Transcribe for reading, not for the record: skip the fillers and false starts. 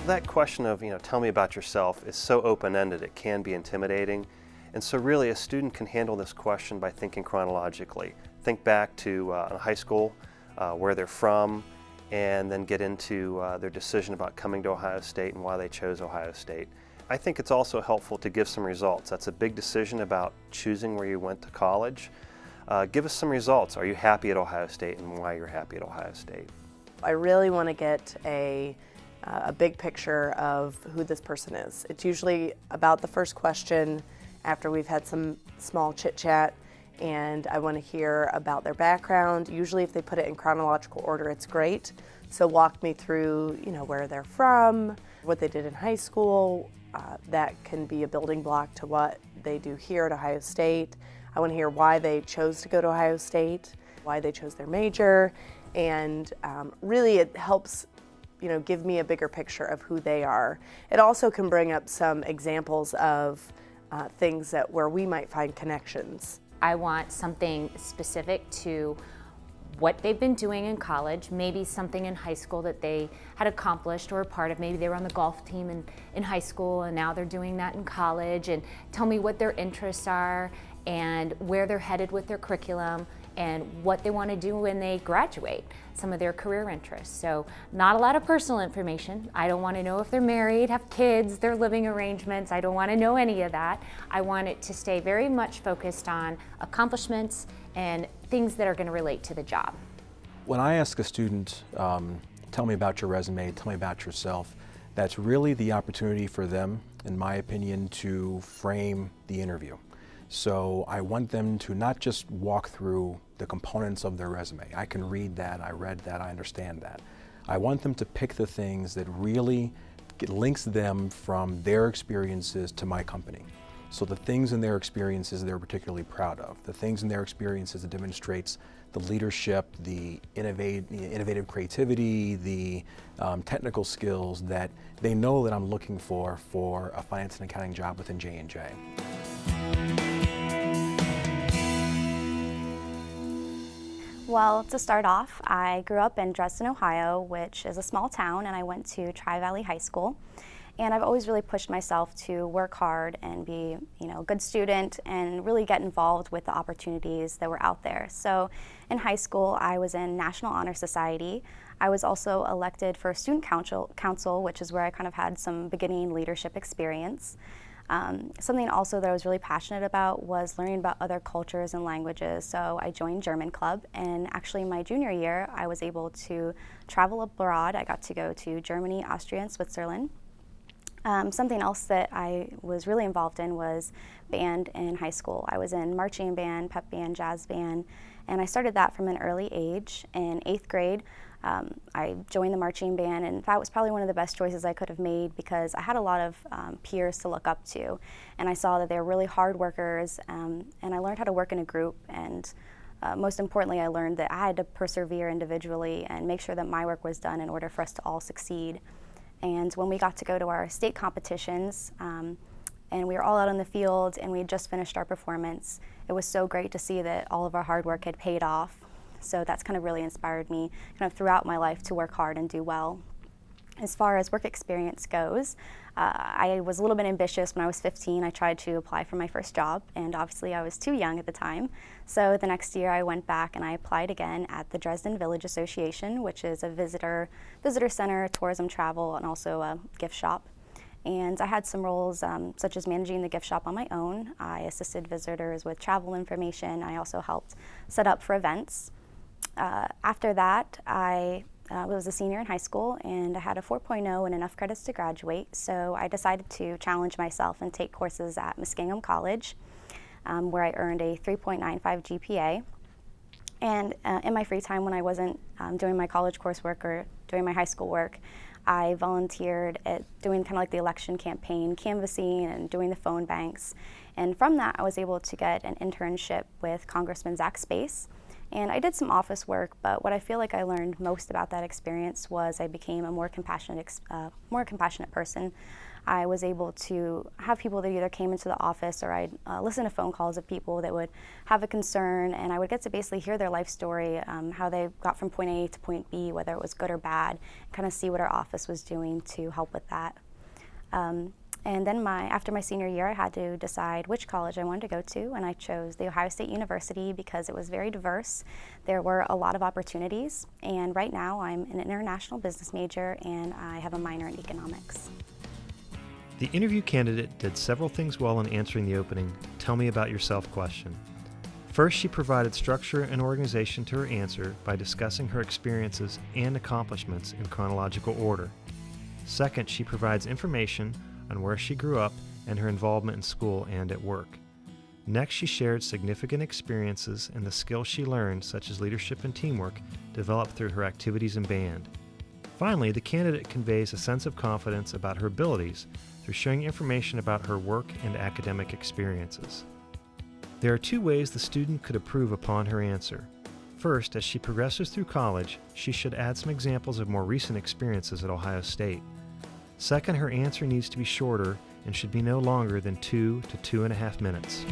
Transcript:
That question of, tell me about yourself is so open-ended it can be intimidating. And so really a student can handle this question by thinking chronologically. Think back to high school, where they're from, and then get into their decision about coming to Ohio State and why they chose Ohio State. I think it's also helpful to give some results. That's a big decision about choosing where you went to college. Give us some results. Are you happy at Ohio State and why you're happy at Ohio State? I really want to get a big picture of who this person is. It's usually about the first question after we've had some small chit chat, and I want to hear about their background. Usually if they put it in chronological order, it's great. So walk me through, where they're from, what they did in high school. That can be a building block to what they do here at Ohio State. I want to hear why they chose to go to Ohio State, why they chose their major, and really it helps give me a bigger picture of who they are. It also can bring up some examples of things where we might find connections. I want something specific to what they've been doing in college, maybe something in high school that they had accomplished or a part of. Maybe they were on the golf team in high school and now they're doing that in college, and tell me what their interests are and where they're headed with their curriculum and what they want to do when they graduate, some of their career interests. So not a lot of personal information. I don't want to know if they're married, have kids, their living arrangements. I don't want to know any of that. I want it to stay very much focused on accomplishments and things that are going to relate to the job. When I ask a student, tell me about your resume, tell me about yourself, that's really the opportunity for them, in my opinion, to frame the interview. So I want them to not just walk through the components of their resume. I can read that, I read that, I understand that. I want them to pick the things that really links them from their experiences to my company. So the things in their experiences they're particularly proud of, the things in their experiences that demonstrates the leadership, the innovative creativity, the technical skills that they know that I'm looking for a finance and accounting job within J&J. Well, to start off, I grew up in Dresden, Ohio, which is a small town, and I went to Tri-Valley High School. And I've always really pushed myself to work hard and be, a good student and really get involved with the opportunities that were out there. So in high school, I was in National Honor Society. I was also elected for Student Council, which is where I kind of had some beginning leadership experience. Something also that I was really passionate about was learning about other cultures and languages. So I joined German Club, and actually my junior year, I was able to travel abroad. I got to go to Germany, Austria, and Switzerland. Something else that I was really involved in was band in high school. I was in marching band, pep band, jazz band, and I started that from an early age. In 8th grade, I joined the marching band, and that was probably one of the best choices I could have made because I had a lot of peers to look up to, and I saw that they were really hard workers, and I learned how to work in a group, and most importantly, I learned that I had to persevere individually and make sure that my work was done in order for us to all succeed. And when we got to go to our state competitions, and we were all out on the field and we had just finished our performance, it was so great to see that all of our hard work had paid off. So that's kind of really inspired me kind of throughout my life to work hard and do well. As far as work experience goes, I was a little bit ambitious when I was 15. I tried to apply for my first job, and obviously I was too young at the time. So the next year I went back and I applied again at the Dresden Village Association, which is a visitor center, tourism travel, and also a gift shop. And I had some roles such as managing the gift shop on my own. I assisted visitors with travel information. I also helped set up for events. After that, I was a senior in high school, and I had a 4.0 and enough credits to graduate, so I decided to challenge myself and take courses at Muskingum College, where I earned a 3.95 GPA. And in my free time when I wasn't doing my college coursework or doing my high school work, I volunteered at doing kind of like the election campaign, canvassing and doing the phone banks. And from that, I was able to get an internship with Congressman Zach Space. And I did some office work, but what I feel like I learned most about that experience was I became a more compassionate person. I was able to have people that either came into the office or I'd listen to phone calls of people that would have a concern, and I would get to basically hear their life story, how they got from point A to point B, whether it was good or bad, kind of see what our office was doing to help with that. And then after my senior year, I had to decide which college I wanted to go to, and I chose The Ohio State University because it was very diverse. There were a lot of opportunities, and right now I'm an international business major and I have a minor in economics. The interview candidate did several things well in answering the opening "Tell me about yourself" question. First, she provided structure and organization to her answer by discussing her experiences and accomplishments in chronological order. Second, she provides information on where she grew up and her involvement in school and at work. Next, she shared significant experiences and the skills she learned, such as leadership and teamwork, developed through her activities in band. Finally, the candidate conveys a sense of confidence about her abilities through sharing information about her work and academic experiences. There are two ways the student could improve upon her answer. First, as she progresses through college, she should add some examples of more recent experiences at Ohio State. Second, her answer needs to be shorter and should be no longer than 2 to 2.5 minutes.